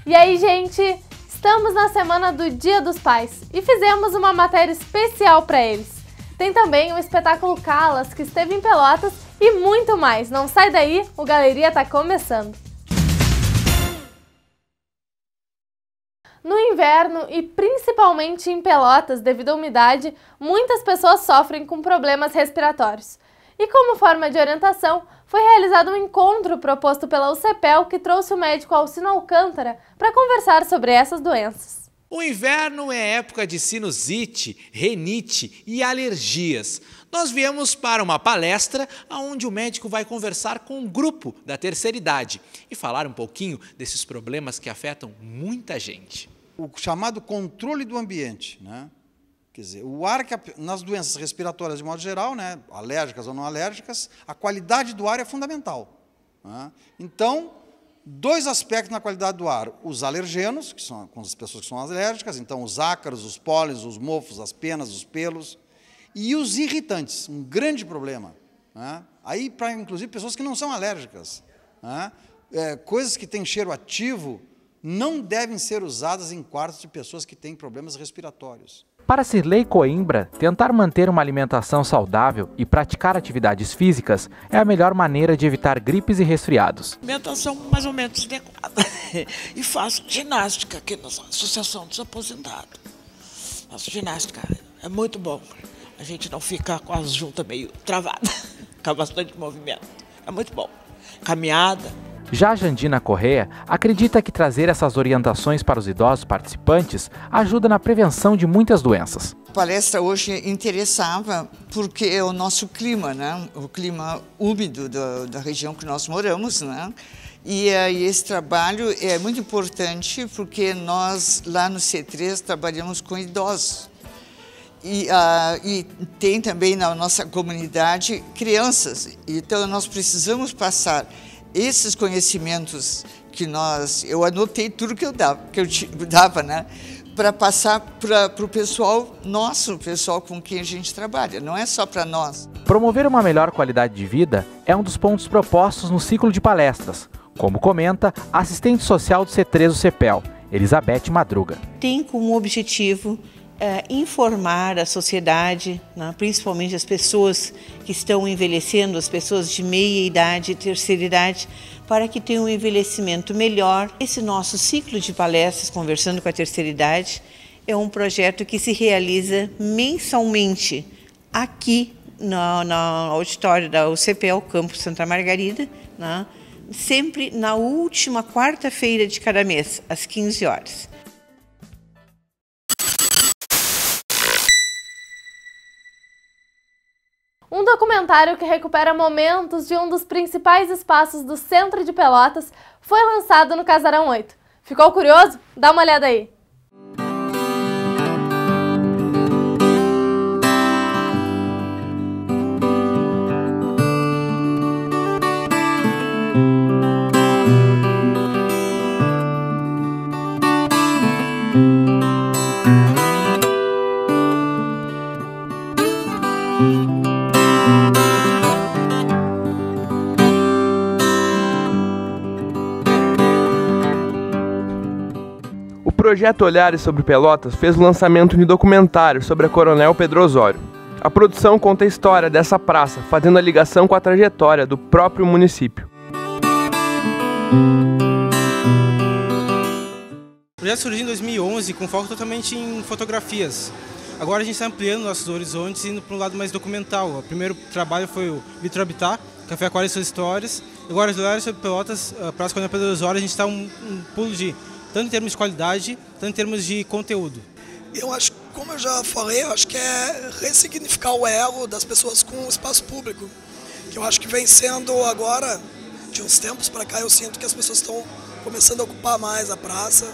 E aí, gente, estamos na semana do Dia dos Pais e fizemos uma matéria especial para eles. Tem também o espetáculo Calas, que esteve em Pelotas e muito mais. Não sai daí, o Galeria tá começando. No inverno e principalmente em Pelotas, devido à umidade, muitas pessoas sofrem com problemas respiratórios. E como forma de orientação, foi realizado um encontro proposto pela UCPEL que trouxe o médico Alcino Alcântara para conversar sobre essas doenças. O inverno é época de sinusite, renite e alergias. Nós viemos para uma palestra onde o médico vai conversar com um grupo da terceira idade e falar um pouquinho desses problemas que afetam muita gente. O chamado controle do ambiente, né? Quer dizer, o ar que nas doenças respiratórias de modo geral, né, alérgicas ou não alérgicas, a qualidade do ar é fundamental, né? Então, dois aspectos na qualidade do ar: os alergenos, que são com as pessoas que são alérgicas, então os ácaros, os pólenes, os mofos, as penas, os pelos, e os irritantes, um grande problema, né? Aí, para inclusive pessoas que não são alérgicas, né? Coisas que têm cheiro ativo não devem ser usadas em quartos de pessoas que têm problemas respiratórios. Para Cirlei Coimbra, tentar manter uma alimentação saudável e praticar atividades físicas é a melhor maneira de evitar gripes e resfriados. Alimentação mais ou menos adequada. E faço ginástica aqui na Associação dos Aposentados. Faço ginástica, é muito bom. A gente não fica com as juntas meio travadas, fica bastante movimento. É muito bom. Caminhada. Já Jandina Correa acredita que trazer essas orientações para os idosos participantes ajuda na prevenção de muitas doenças. A palestra hoje interessava porque é o nosso clima, né? O clima úmido da região que nós moramos, né? E esse trabalho é muito importante porque nós lá no C3 trabalhamos com idosos. E tem também na nossa comunidade crianças. Então nós precisamos passar esses conhecimentos que eu anotei tudo que eu dava, né, para passar para o pessoal nosso, o pessoal com quem a gente trabalha, não é só para nós. Promover uma melhor qualidade de vida é um dos pontos propostos no ciclo de palestras, como comenta a assistente social do C3 UCPEL, Elizabeth Madruga. Tem como objetivo informar a sociedade, né, principalmente as pessoas que estão envelhecendo, as pessoas de meia idade e terceira idade, para que tenham um envelhecimento melhor. Esse nosso ciclo de palestras, Conversando com a Terceira Idade, é um projeto que se realiza mensalmente aqui no auditório da UCPEL Campus Santa Margarida, né, sempre na última quarta-feira de cada mês, às 15 horas. Um documentário que recupera momentos de um dos principais espaços do centro de Pelotas foi lançado no Casarão 8. Ficou curioso? Dá uma olhada aí! O projeto Olhares sobre Pelotas fez o lançamento de documentário sobre a Coronel Pedro Osório. A produção conta a história dessa praça, fazendo a ligação com a trajetória do próprio município. O projeto surgiu em 2011 com foco totalmente em fotografias. Agora a gente está ampliando nossos horizontes e indo para um lado mais documental. O primeiro trabalho foi o Vitor Habitat, Café Aquário e suas histórias. Agora, os Olhares sobre Pelotas, a Praça Coronel Pedro Osório, a gente está um pulo de tanto em termos de qualidade, tanto em termos de conteúdo. Eu acho, como eu já falei, eu acho que é ressignificar o elo das pessoas com o espaço público, que eu acho que vem sendo agora, de uns tempos para cá, eu sinto que as pessoas estão começando a ocupar mais a praça,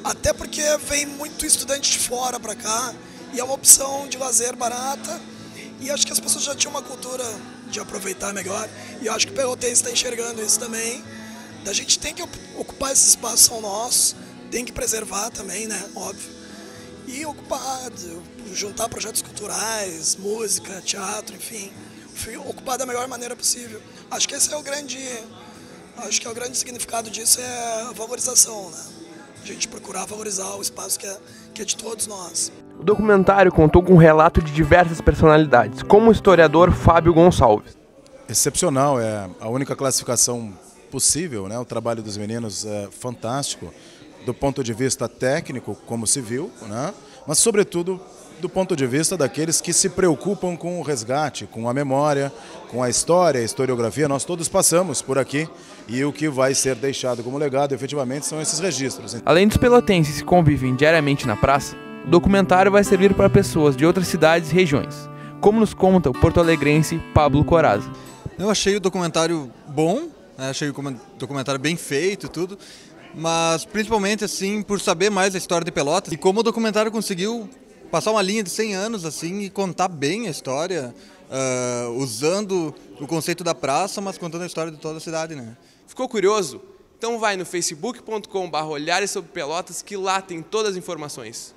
até porque vem muito estudante de fora para cá, e é uma opção de lazer barata, e acho que as pessoas já tinham uma cultura de aproveitar melhor, e eu acho que o pelotense está enxergando isso também. A gente tem que ocupar esses espaços, são nossos, tem que preservar também, né, óbvio. E ocupar, juntar projetos culturais, música, teatro, enfim, ocupar da melhor maneira possível. Acho que esse é o grande significado disso, é a valorização, né. a gente procurar valorizar o espaço que é de todos nós. O documentário contou com um relato de diversas personalidades, como o historiador Fábio Gonçalves. Excepcional, é a única classificação possível, né? O trabalho dos meninos é fantástico, do ponto de vista técnico, como se viu, né? Mas sobretudo do ponto de vista daqueles que se preocupam com o resgate, com a memória, com a história, a historiografia. Nós todos passamos por aqui e o que vai ser deixado como legado, efetivamente, são esses registros. Além dos pelotenses que convivem diariamente na praça, o documentário vai servir para pessoas de outras cidades e regiões, como nos conta o porto-alegrense Pablo Corazza. Eu achei o documentário bom, né? Achei o documentário bem feito e tudo, mas principalmente assim por saber mais da história de Pelotas e como o documentário conseguiu passar uma linha de 100 anos assim e contar bem a história, usando o conceito da praça, mas contando a história de toda a cidade, né? Ficou curioso? Então vai no facebook.com/olhares sobre Pelotas que lá tem todas as informações.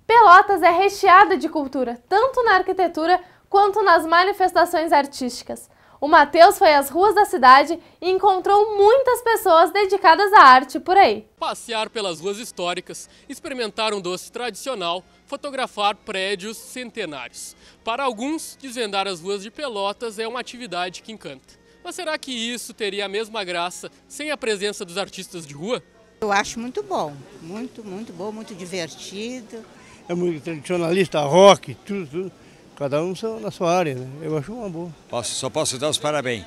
Pelotas é recheada de cultura, tanto na arquitetura quanto nas manifestações artísticas. O Matheus foi às ruas da cidade e encontrou muitas pessoas dedicadas à arte por aí. Passear pelas ruas históricas, experimentar um doce tradicional, fotografar prédios centenários. Para alguns, desvendar as ruas de Pelotas é uma atividade que encanta. Mas será que isso teria a mesma graça sem a presença dos artistas de rua? Eu acho muito bom, muito bom, muito divertido. É muito tradicionalista, rock, tudo. Cada um na sua área, né? Eu acho uma boa. Só posso dar os parabéns.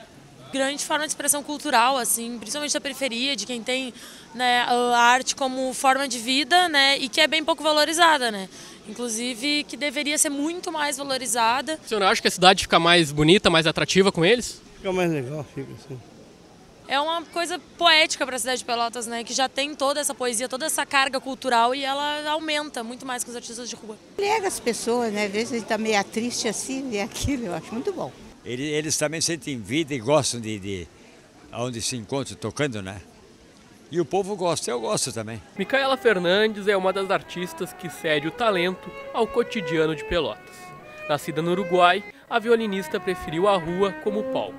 Grande forma de expressão cultural, assim, principalmente da periferia, de quem tem, né, a arte como forma de vida, né, e que é bem pouco valorizada, né? Inclusive que deveria ser muito mais valorizada. O senhor acha que a cidade fica mais bonita, mais atrativa com eles? Fica mais legal, fica assim. É uma coisa poética para a cidade de Pelotas, né? Que já tem toda essa poesia, toda essa carga cultural e ela aumenta muito mais com os artistas de rua. Lega as pessoas, né? Às vezes ele está meio triste assim, e aquilo, eu acho muito bom. Eles também sentem vida e gostam de onde se encontram tocando, né? E o povo gosta, eu gosto também. Micaela Fernandes é uma das artistas que cede o talento ao cotidiano de Pelotas. Nascida no Uruguai, a violinista preferiu a rua como palco,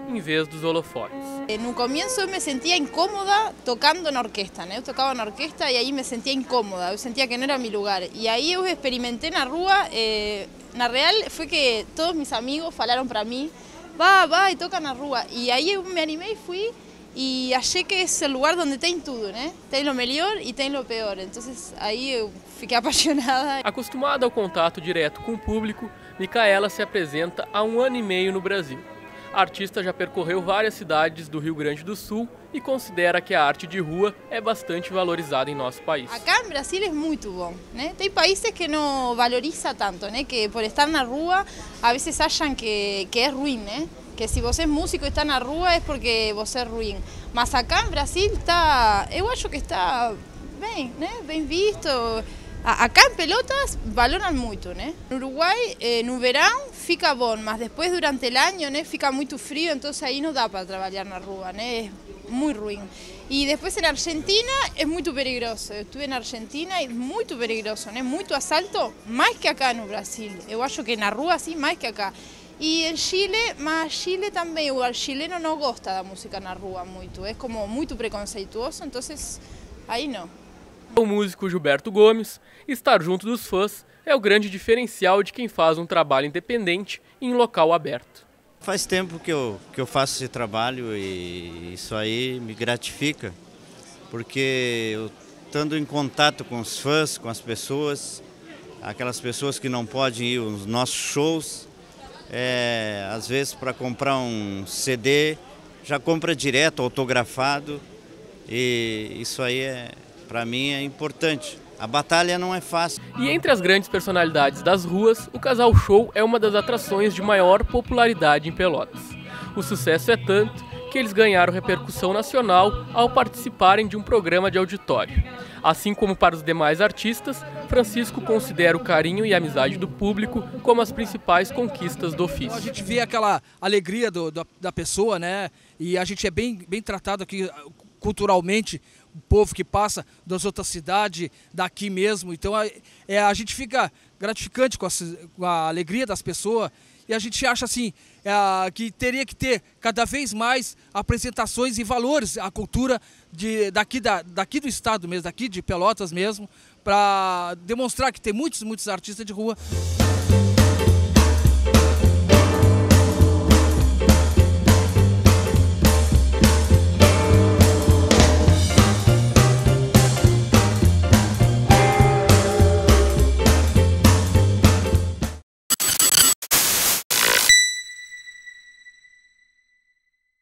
em vez dos holofotes. No comienzo eu me sentia incómoda tocando na orquesta, né? Eu tocava na orquesta e aí me sentia incómoda, eu sentia que não era meu lugar. E aí eu experimentei na rua, na real foi que todos meus amigos falaram para mim, vai, toca na rua. E aí eu me animei e fui e achei que é o lugar onde tem tudo, né? Tem o melhor e tem o pior. Então aí eu fiquei apaixonada. Acostumada ao contato direto com o público, Micaela se apresenta há 1 ano e meio no Brasil. A artista já percorreu várias cidades do Rio Grande do Sul e considera que a arte de rua é bastante valorizada em nosso país. Acá no Brasil é muito bom, né? Tem países que não valoriza tanto, né? Que por estar na rua, a vezes acham que é ruim, né? Que se você é músico e está na rua é porque você é ruim. Mas acá no Brasil eu acho que está bem, né? Bem visto. Acá em Pelotas valoram muito, né? No Uruguai, no verão fica bom, mas depois durante o ano, né, fica muito frio, então aí não dá para trabalhar na rua, né? É muito ruim. E depois na Argentina é muito perigoso. Eu estive na Argentina e é muito perigoso, né? Muito assalto, mais que acá no Brasil. Eu acho que na rua sim, mais que acá. E em Chile, mas Chile também, o chileno não gosta da música na rua muito, é como muito preconceituoso, então aí não. O músico Gilberto Gomes, estar junto dos fãs é o grande diferencial de quem faz um trabalho independente em local aberto. Faz tempo que eu faço esse trabalho e isso aí me gratifica, porque eu estando em contato com os fãs, com as pessoas, aquelas pessoas que não podem ir aos nossos shows, às vezes para comprar um CD já compra direto, autografado, e isso aí, para mim, é importante. A batalha não é fácil. E entre as grandes personalidades das ruas, o Casal Show é uma das atrações de maior popularidade em Pelotas. O sucesso é tanto que eles ganharam repercussão nacional ao participarem de um programa de auditório. Assim como para os demais artistas, Francisco considera o carinho e a amizade do público como as principais conquistas do ofício. A gente vê aquela alegria da pessoa, né? E a gente é bem tratado aqui culturalmente, o povo que passa das outras cidades, daqui mesmo. Então a gente fica gratificante com a alegria das pessoas. E a gente acha assim, que teria que ter cada vez mais apresentações e valores à cultura daqui do estado mesmo, daqui de Pelotas mesmo, para demonstrar que tem muitos artistas de rua.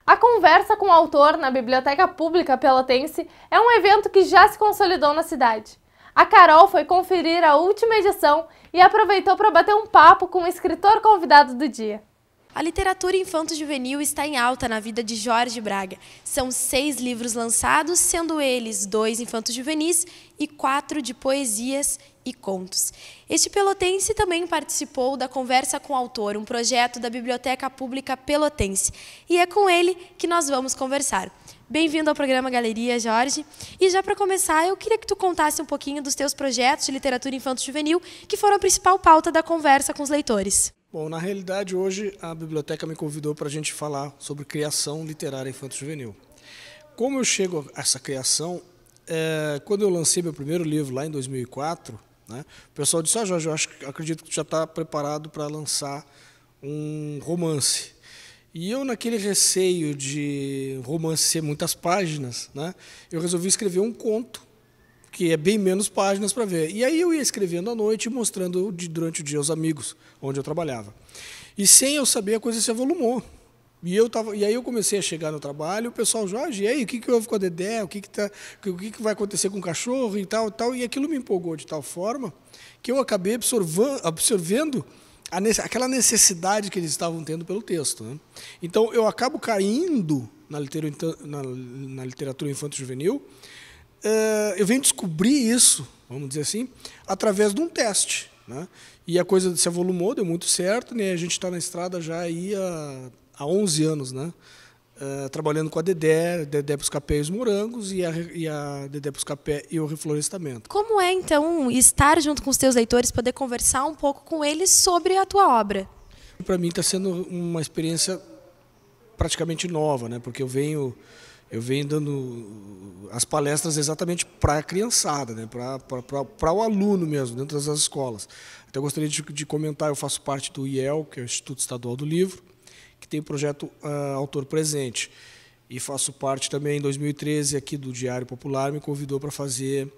A conversa com o autor na Biblioteca Pública Pelotense é um evento que já se consolidou na cidade. A Carol foi conferir a última edição e aproveitou para bater um papo com o escritor convidado do dia. A literatura infanto-juvenil está em alta na vida de Jorge Braga. São 6 livros lançados, sendo eles 2 infanto-juvenis e 4 de poesias e contos. Este pelotense também participou da Conversa com o Autor, um projeto da Biblioteca Pública Pelotense. E é com ele que nós vamos conversar. Bem-vindo ao programa Galeria, Jorge. E já para começar, eu queria que tu contasse um pouquinho dos teus projetos de literatura infanto-juvenil, que foram a principal pauta da conversa com os leitores. Bom, na realidade, hoje a biblioteca me convidou para a gente falar sobre criação literária infanto-juvenil. Como eu chego a essa criação, quando eu lancei meu primeiro livro lá em 2004, né, o pessoal disse, Jorge, acredito que tu já está preparado para lançar um romance. E eu, naquele receio de romance ser muitas páginas, né, eu resolvi escrever um conto, que é bem menos páginas para ver. E aí eu ia escrevendo à noite e mostrando durante o dia aos amigos onde eu trabalhava. E sem eu saber, a coisa se avolumou. E aí eu comecei a chegar no trabalho, o pessoal, Jorge, e aí, o que houve com a Dedé? O que vai acontecer com o cachorro e tal, tal. E aquilo me empolgou de tal forma que eu acabei absorvendo aquela necessidade que eles estavam tendo pelo texto, né? Então, eu acabo caindo na literatura infanto-juvenil. Eu venho descobrir isso, vamos dizer assim, através de um teste, né? E a coisa se avolumou, deu muito certo, né? A gente está na estrada já aí há 11 anos, né? Trabalhando com a Dedé Buscapé e os Morangos, e a Dedé Buscapé e o Reflorestamento. Como é, então, estar junto com os teus leitores, poder conversar um pouco com eles sobre a tua obra? Para mim está sendo uma experiência praticamente nova, né? Porque eu venho dando as palestras exatamente para a criançada, né? Para o aluno mesmo, dentro das escolas. Então, eu gostaria de comentar, eu faço parte do IEL, que é o Instituto Estadual do Livro, que tem o projeto Autor Presente. E faço parte também, em 2013, aqui do Diário Popular, me convidou para fazer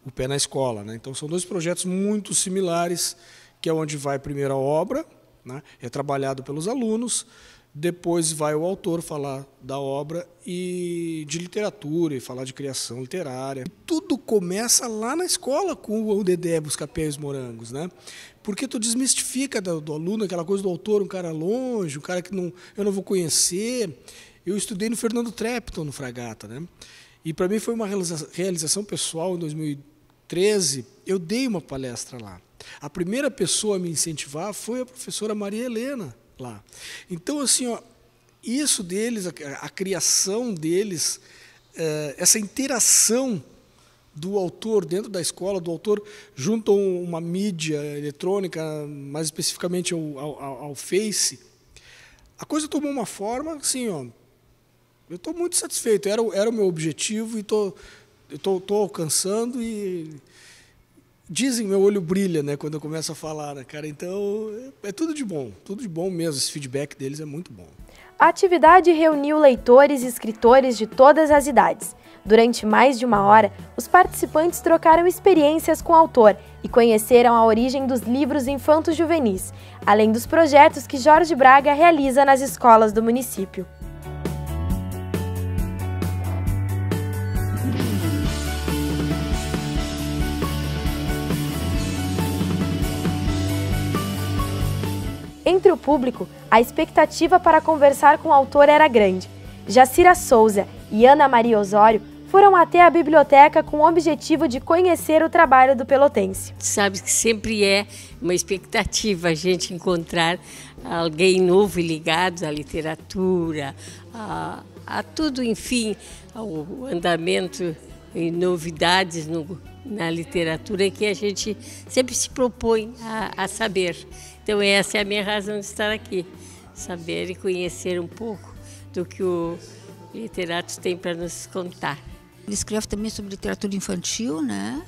o Pé na Escola, né? Então, são 2 projetos muito similares, que é onde vai primeiro a obra, né? É trabalhado pelos alunos, depois vai o autor falar da obra e de literatura, e falar de criação literária. Tudo começa lá na escola com o Dedé Buscapé e os Morangos, né? Porque tu desmistifica do aluno aquela coisa do autor, um cara longe, um cara que eu não vou conhecer. Eu estudei no Fernando Trepton, no Fragata, né? E para mim foi uma realização pessoal. Em 2013, eu dei uma palestra lá. A primeira pessoa a me incentivar foi a professora Maria Helena, lá. Então, assim, ó, isso deles, a criação deles, essa interação do autor dentro da escola, do autor junto a uma mídia eletrônica, mais especificamente ao Face, a coisa tomou uma forma, assim, ó, eu estou muito satisfeito, era o meu objetivo e estou alcançando, e dizem meu olho brilha, né, quando eu começo a falar, né, cara? Então, é tudo de bom mesmo, esse feedback deles é muito bom. A atividade reuniu leitores e escritores de todas as idades. Durante mais de 1 hora, os participantes trocaram experiências com o autor e conheceram a origem dos livros infanto-juvenis, além dos projetos que Jorge Braga realiza nas escolas do município. Entre o público, a expectativa para conversar com o autor era grande. Jacira Souza e Ana Maria Osório foram até a biblioteca com o objetivo de conhecer o trabalho do pelotense. Sabe que sempre é uma expectativa a gente encontrar alguém novo e ligado à literatura, a tudo, enfim, ao andamento e novidades na literatura que a gente sempre se propõe a saber. Então essa é a minha razão de estar aqui, saber e conhecer um pouco do que o literato tem para nos contar. Ele escreve também sobre literatura infantil, né?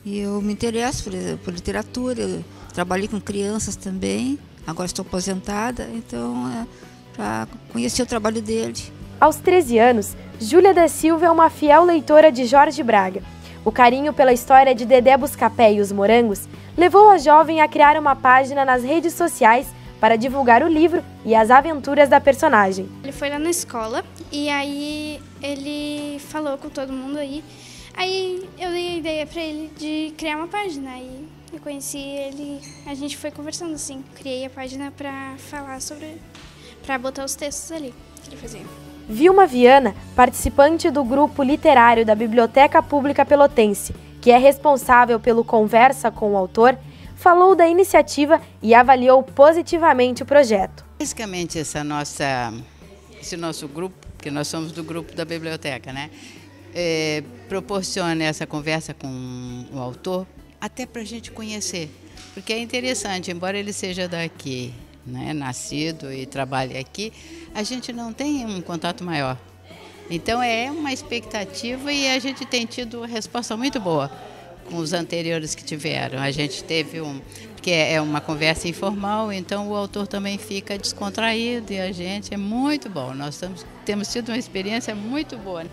E eu me interesso por literatura, eu trabalhei com crianças também, agora estou aposentada, então para conhecer o trabalho dele. Aos 13 anos, Júlia da Silva é uma fiel leitora de Jorge Braga. O carinho pela história de Dedé Buscapé e os Morangos levou a jovem a criar uma página nas redes sociais para divulgar o livro e as aventuras da personagem. Ele foi lá na escola e aí ele falou com todo mundo aí eu dei a ideia para ele de criar uma página, aí eu conheci ele, a gente foi conversando assim, criei a página para falar para botar os textos ali que ele fazia. Vilma Viana, participante do grupo literário da Biblioteca Pública Pelotense, que é responsável pelo Conversa com o Autor, falou da iniciativa e avaliou positivamente o projeto. Basicamente esse nosso grupo, que nós somos do grupo da biblioteca, né? Proporciona essa conversa com o autor até para a gente conhecer, porque é interessante, embora ele seja daqui, né, nascido e trabalhe aqui, a gente não tem um contato maior. Então é uma expectativa e a gente tem tido uma resposta muito boa com os anteriores que tiveram. A gente teve porque é uma conversa informal, então o autor também fica descontraído e a gente é muito bom. Nós temos tido uma experiência muito boa.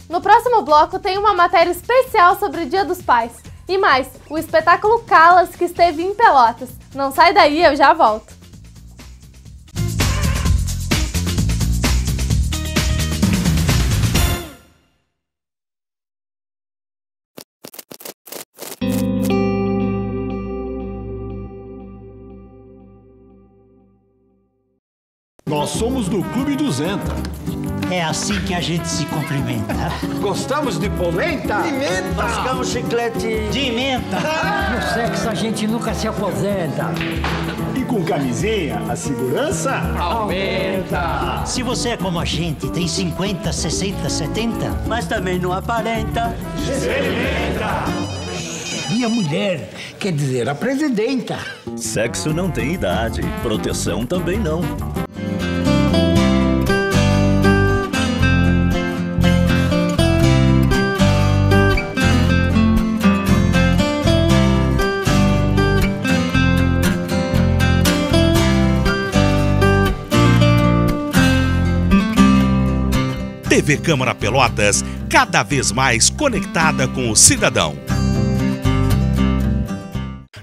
No próximo bloco tem uma matéria especial sobre o Dia dos Pais. E mais, o espetáculo Calas, que esteve em Pelotas. Não sai daí, eu já volto. Nós somos do Clube 200. É assim que a gente se cumprimenta. Gostamos de polenta? Pimenta! Mascamos chiclete de menta! No sexo a gente nunca se aposenta. E com camisinha, a segurança aumenta. Se você é como a gente, tem 50, 60, 70, mas também não aparenta. Experimenta! Minha mulher, quer dizer, a presidenta. Sexo não tem idade, proteção também não. TV Câmara Pelotas, cada vez mais conectada com o cidadão.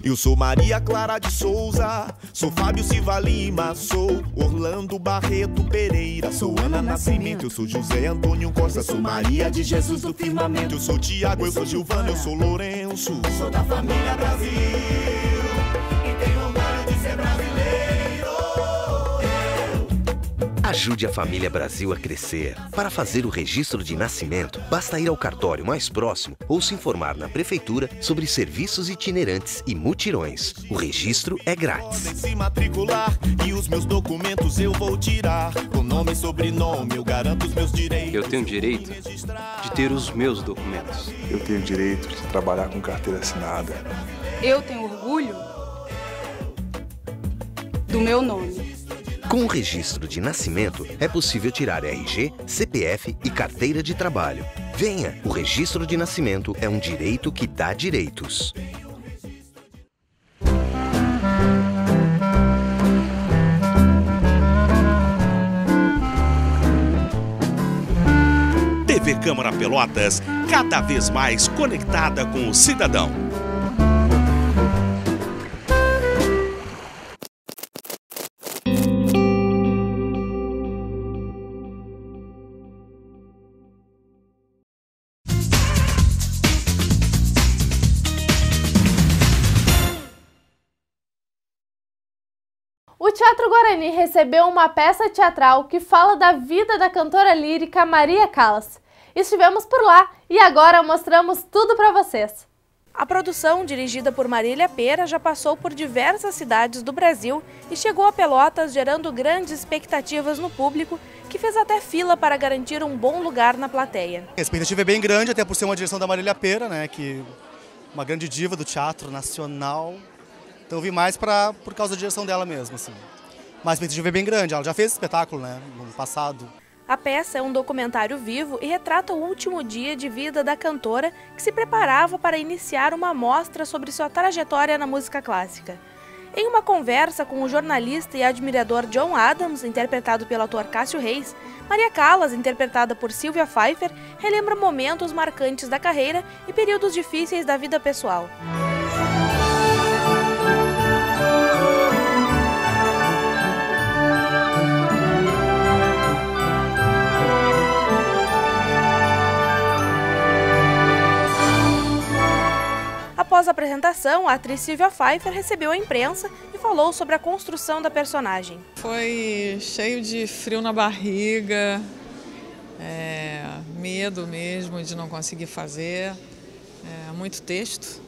Eu sou Maria Clara de Souza, sou Fábio Silva Lima, sou Orlando Barreto Pereira, sou Ana Nascimento, eu sou José Antônio Costa, sou Maria de Jesus do Firmamento, eu sou Tiago, eu sou Gilvana, eu sou Lourenço, sou da família Brasil e tenho orgulho de ser brasileiro. Ajude a família Brasil a crescer. Para fazer o registro de nascimento, basta ir ao cartório mais próximo ou se informar na prefeitura sobre serviços itinerantes e mutirões. O registro é grátis. Podem se matricular e os meus documentos eu vou tirar. Com nome e sobrenome eu garanto os meus direitos. Eu tenho direito de ter os meus documentos. Eu tenho direito de trabalhar com carteira assinada. Eu tenho orgulho do meu nome. Com o registro de nascimento, é possível tirar RG, CPF e carteira de trabalho. Venha! O registro de nascimento é um direito que dá direitos. TV Câmara Pelotas, cada vez mais conectada com o cidadão. O Teatro Guarani recebeu uma peça teatral que fala da vida da cantora lírica Maria Callas. Estivemos por lá e agora mostramos tudo para vocês. A produção, dirigida por Marília Pera, já passou por diversas cidades do Brasil e chegou a Pelotas, gerando grandes expectativas no público, que fez até fila para garantir um bom lugar na plateia. A expectativa é bem grande, até por ser uma direção da Marília Pera, né, que uma grande diva do teatro nacional. Então eu vim mais por causa da direção dela mesmo, assim. Mas a expectativa é bem grande, ela já fez esse espetáculo, né, no passado. A peça é um documentário vivo e retrata o último dia de vida da cantora que se preparava para iniciar uma mostra sobre sua trajetória na música clássica. Em uma conversa com o jornalista e admirador John Adams, interpretado pelo ator Cássio Reis, Maria Callas, interpretada por Sylvia Pfeiffer, relembra momentos marcantes da carreira e períodos difíceis da vida pessoal. Após a apresentação, a atriz Sylvia Pfeiffer recebeu a imprensa e falou sobre a construção da personagem. Foi cheio de frio na barriga, medo mesmo de não conseguir fazer, muito texto,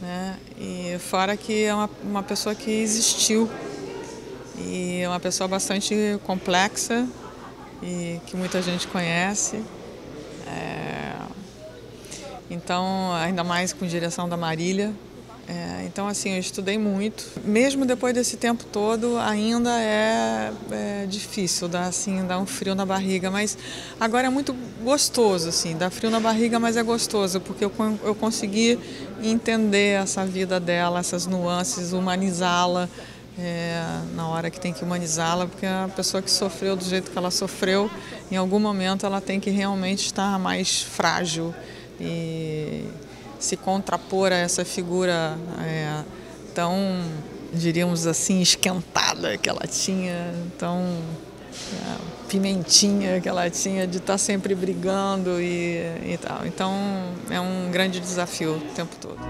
né? E fora que é uma pessoa que existiu e é uma pessoa bastante complexa e que muita gente conhece. Então, ainda mais com direção da Marília. Então, assim, eu estudei muito. Mesmo depois desse tempo todo, ainda é difícil, dá um frio na barriga. Mas agora é muito gostoso, assim, dá frio na barriga, mas é gostoso, porque eu consegui entender essa vida dela, essas nuances, humanizá-la na hora que tem que humanizá-la, porque a pessoa que sofreu do jeito que ela sofreu, em algum momento ela tem que realmente estar mais frágil e se contrapor a essa figura tão, diríamos assim, esquentada que ela tinha, tão pimentinha que ela tinha de estar sempre brigando e tal. Então é um grande desafio o tempo todo.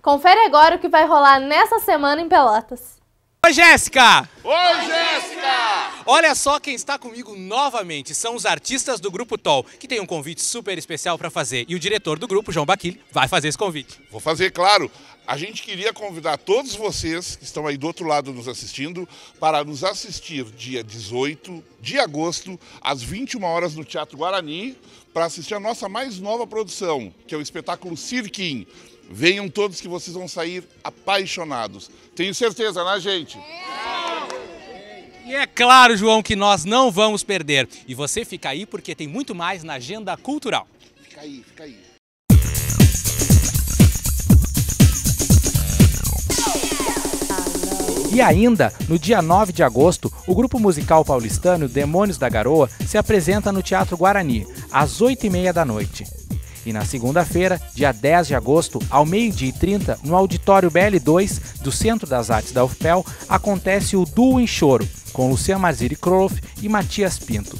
Confere agora o que vai rolar nessa semana em Pelotas. Oi, Jéssica! Oi, Jéssica! Olha só quem está comigo novamente. São os artistas do Grupo Tol, que tem um convite super especial para fazer. E o diretor do grupo, João Baquilli, vai fazer esse convite. Vou fazer, claro. A gente queria convidar todos vocês que estão aí do outro lado nos assistindo para nos assistir dia 18 de agosto, às 21 horas no Teatro Guarani, para assistir a nossa mais nova produção, que é o espetáculo Cirquim. Venham todos que vocês vão sair apaixonados. Tenho certeza, né, gente? E é claro, João, que nós não vamos perder. E você fica aí porque tem muito mais na agenda cultural. Fica aí, fica aí. E ainda, no dia 9 de agosto, o grupo musical paulistano Demônios da Garoa se apresenta no Teatro Guarani, às 8h30 da noite. E na segunda-feira, dia 10 de agosto, ao 12h30, no auditório BL2 do Centro das Artes da UFPEL, acontece o Duo em Choro, com Lucian Marziri Kroloff e Matias Pinto.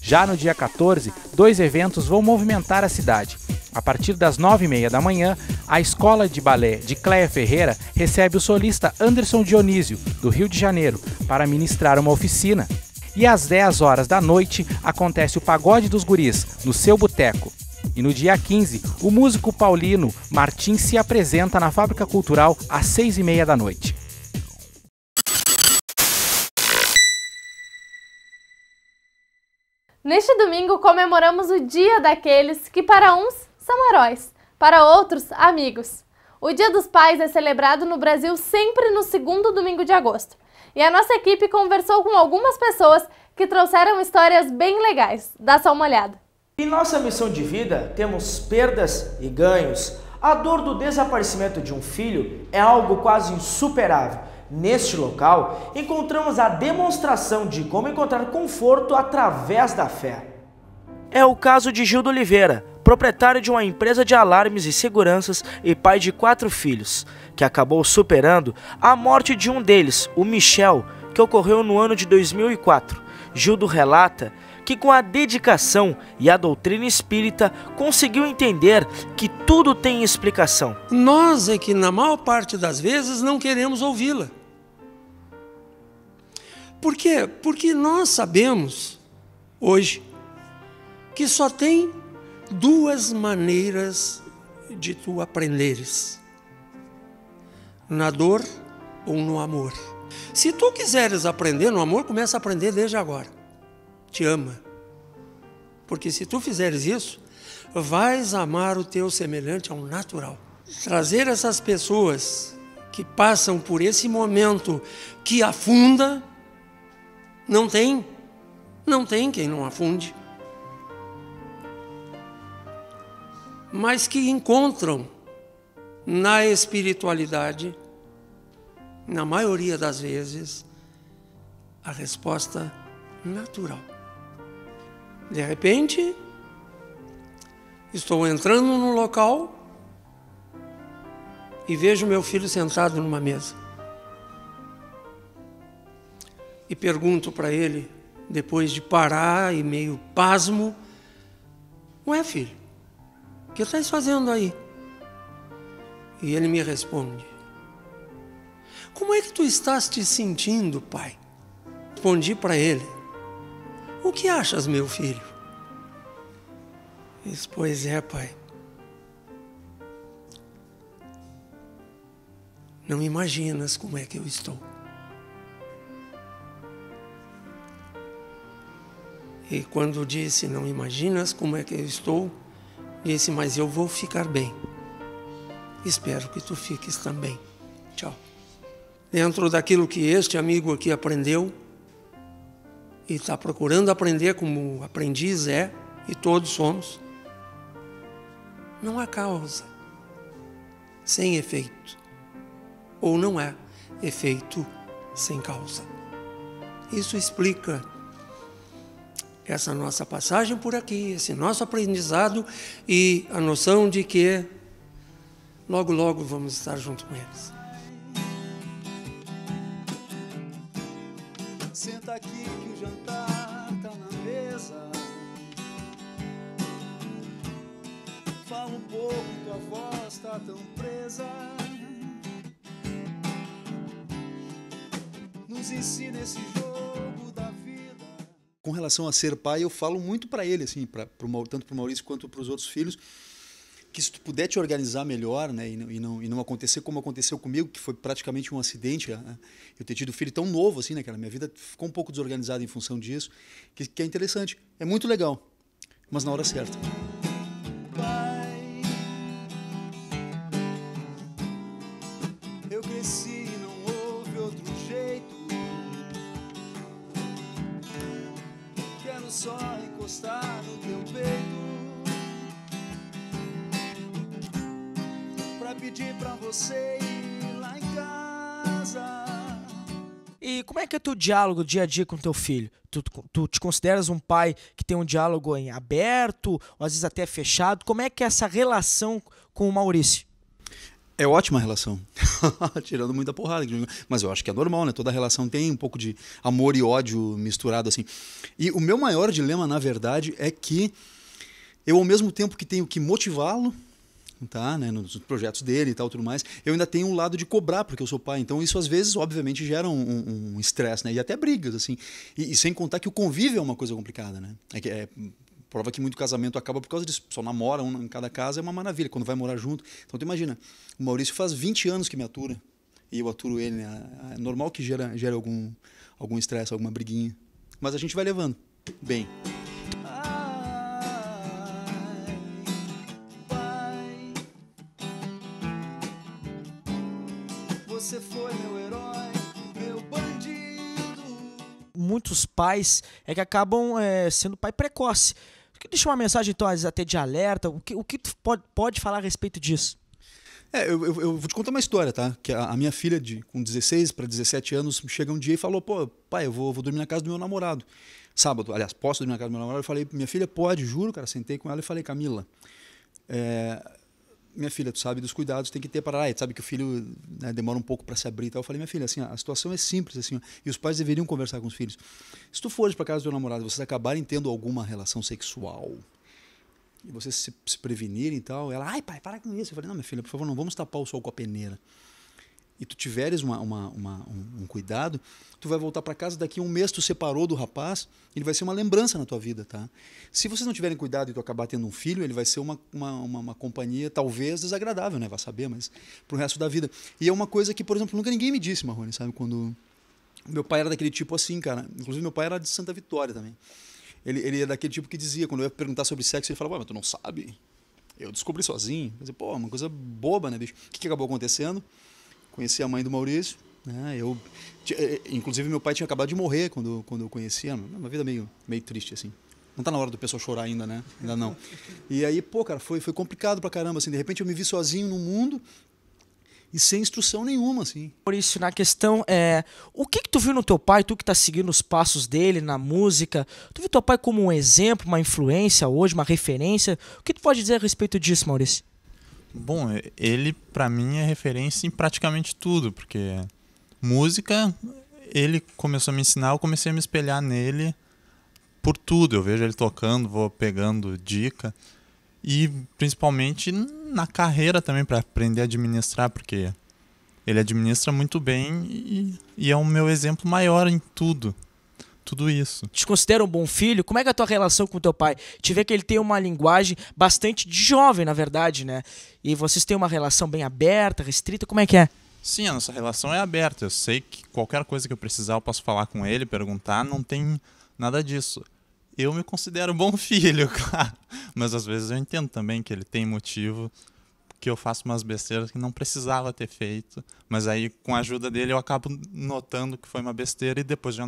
Já no dia 14, 2 eventos vão movimentar a cidade. A partir das 9h30 da manhã, a Escola de Balé de Cléia Ferreira recebe o solista Anderson Dionísio, do Rio de Janeiro, para ministrar uma oficina. E às 10 horas da noite, acontece o Pagode dos Guris, no Seu Boteco. E no dia 15, o músico paulino Martim se apresenta na Fábrica Cultural às 6h30 da noite. Neste domingo comemoramos o dia daqueles que para uns são heróis, para outros amigos. O Dia dos Pais é celebrado no Brasil sempre no segundo domingo de agosto. E a nossa equipe conversou com algumas pessoas que trouxeram histórias bem legais. Dá só uma olhada. Em nossa missão de vida, temos perdas e ganhos. A dor do desaparecimento de um filho é algo quase insuperável. Neste local, encontramos a demonstração de como encontrar conforto através da fé. É o caso de Gildo Oliveira, proprietário de uma empresa de alarmes e seguranças e pai de 4 filhos, que acabou superando a morte de um deles, o Michel, que ocorreu no ano de 2004. Gildo relata que com a dedicação e a doutrina espírita conseguiu entender que tudo tem explicação. Nós é que na maior parte das vezes não queremos ouvi-la. Por quê? Porque nós sabemos hoje que só tem 2 maneiras de tu aprenderes: na dor ou no amor. Se tu quiseres aprender no amor, começa a aprender desde agora. Te ama. Porque se tu fizeres isso, vais amar o teu semelhante ao natural. Trazer essas pessoas que passam por esse momento que afunda, não tem quem não afunde. Mas que encontram na espiritualidade, na maioria das vezes, a resposta natural. De repente, estou entrando no local e vejo meu filho sentado numa mesa. E pergunto para ele, depois de parar e meio pasmo: ué, filho, o que estás fazendo aí? E ele me responde: como é que tu estás te sentindo, pai? Respondi para ele: o que achas, meu filho? Ele disse: pois é, pai. Não imaginas como é que eu estou. E quando disse não imaginas como é que eu estou, disse: mas eu vou ficar bem. Espero que tu fiques também. Tchau. Dentro daquilo que este amigo aqui aprendeu, e está procurando aprender como aprendiz é, e todos somos, não há causa sem efeito, ou não há efeito sem causa. Isso explica essa nossa passagem por aqui, esse nosso aprendizado e a noção de que logo, logo vamos estar junto com eles. Senta aqui que o jantar tá na mesa. Fala um pouco, tua voz tá tão presa. Nos ensina esse jogo da vida. Com relação a ser pai, eu falo muito para ele, assim, tanto para o Maurício quanto para os outros filhos, que se tu puder te organizar melhor, né, e não acontecer como aconteceu comigo, que foi praticamente um acidente, eu ter tido filho tão novo assim, né, cara, minha vida ficou um pouco desorganizada em função disso, que é interessante, é muito legal, mas na hora certa. Pai, eu cresci e não houve outro jeito. Quero só encostar no teu peito. Pedir pra você ir lá em casa. E como é que é teu diálogo dia a dia com teu filho? Tu te consideras um pai que tem um diálogo em aberto, ou às vezes até fechado? Como é que é essa relação com o Maurício? É ótima relação, tirando muita porrada, mas eu acho que é normal, né? Toda relação tem um pouco de amor e ódio misturado assim. E o meu maior dilema, na verdade, é que eu, ao mesmo tempo que tenho que motivá-lo, tá, né, nos projetos dele e tal, tudo mais, eu ainda tenho um lado de cobrar, porque eu sou pai, então isso às vezes, obviamente, gera um estresse, né, e até brigas, assim, e sem contar que o convívio é uma coisa complicada, né, prova que muito casamento acaba por causa disso, só namora um em cada casa, é uma maravilha, quando vai morar junto, então tu imagina, o Maurício faz 20 anos que me atura, e eu aturo ele, né, é normal que gera algum estresse, alguma briguinha, mas a gente vai levando, bem. Você foi meu herói, meu bandido. Muitos pais que acabam sendo pai precoce. Deixa uma mensagem, então, até de alerta. O que tu pode falar a respeito disso? Eu vou te contar uma história, tá? Que a minha filha, com 16 para 17 anos, chega um dia e falou: pô, pai, eu vou dormir na casa do meu namorado. Sábado, aliás, posso dormir na casa do meu namorado? Eu falei: minha filha, pode, juro, cara. Sentei com ela e falei: Camila, minha filha, tu sabe dos cuidados, tem que ter para lá. Tu sabe que o filho, né, demora um pouco para se abrir e tal. Eu falei: minha filha, assim, a situação é simples, assim, ó, e os pais deveriam conversar com os filhos. Se tu fores para casa do teu namorado e vocês acabarem tendo alguma relação sexual e vocês se prevenirem e tal, ela: ai, pai, para com isso. Eu falei: não, minha filha, por favor, não vamos tapar o sol com a peneira. E tu tiveres um cuidado, tu vai voltar para casa, daqui a um mês tu separou do rapaz, ele vai ser uma lembrança na tua vida, tá? Se vocês não tiverem cuidado e tu acabar tendo um filho, ele vai ser uma companhia talvez desagradável, né? Vai saber, mas pro resto da vida. E é uma coisa que, por exemplo, nunca ninguém me disse, Marrone, sabe? Quando meu pai era daquele tipo assim, cara. Inclusive meu pai era de Santa Vitória também. Ele é daquele tipo que dizia, quando eu ia perguntar sobre sexo, ele falava: mas tu não sabe? Eu descobri sozinho. Eu dizia: pô, uma coisa boba, né, bicho? O que acabou acontecendo? Conheci a mãe do Maurício, né? Inclusive meu pai tinha acabado de morrer quando eu conhecia, uma vida meio triste, assim. Não tá na hora do pessoal chorar ainda, né? Ainda não. E aí, pô, cara, foi complicado pra caramba, assim. De repente eu me vi sozinho no mundo e sem instrução nenhuma, assim. Maurício, na questão, o que tu viu no teu pai, tu que tá seguindo os passos dele na música, tu viu teu pai como um exemplo, uma influência hoje, uma referência? O que tu pode dizer a respeito disso, Maurício? Bom, ele pra mim é referência em praticamente tudo, porque música, ele começou a me ensinar, eu comecei a me espelhar nele por tudo. Eu vejo ele tocando, vou pegando dica, e principalmente na carreira também, para aprender a administrar, porque ele administra muito bem e é o meu exemplo maior em tudo isso. Te considera um bom filho? Como é que é a tua relação com o teu pai? Te vê que ele tem uma linguagem bastante de jovem, na verdade, né? E vocês têm uma relação bem aberta, restrita, como é que é? Sim, a nossa relação é aberta. Eu sei que qualquer coisa que eu precisar eu posso falar com ele, perguntar, não tem nada disso. Eu me considero um bom filho, claro. Mas às vezes eu entendo também que ele tem motivo, que eu faço umas besteiras que não precisava ter feito. Mas aí, com a ajuda dele, eu acabo notando que foi uma besteira e depois eu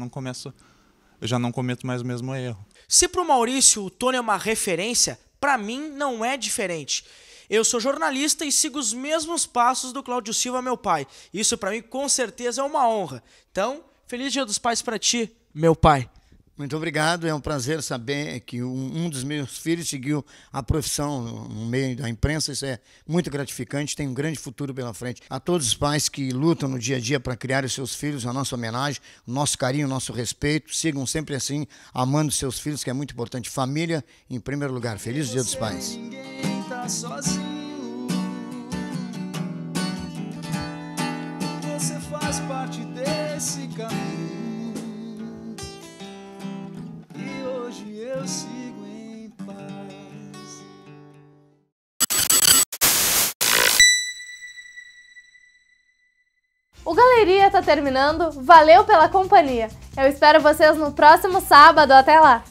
já não cometo mais o mesmo erro. Se pro Maurício o Tony é uma referência, pra mim não é diferente. Eu sou jornalista e sigo os mesmos passos do Cláudio Silva, meu pai. Isso pra mim com certeza é uma honra. Então, feliz Dia dos Pais pra ti, meu pai. Muito obrigado, é um prazer saber que um dos meus filhos seguiu a profissão no meio da imprensa, isso é muito gratificante, tem um grande futuro pela frente. A todos os pais que lutam no dia a dia para criar os seus filhos, a nossa homenagem, o nosso carinho, o nosso respeito, sigam sempre assim, amando seus filhos, que é muito importante. Família em primeiro lugar. Feliz Dia dos Pais. Ninguém tá sozinho. Você faz parte desse caminho. Hoje eu sigo em paz. O Galeria tá terminando, valeu pela companhia. Eu espero vocês no próximo sábado, até lá!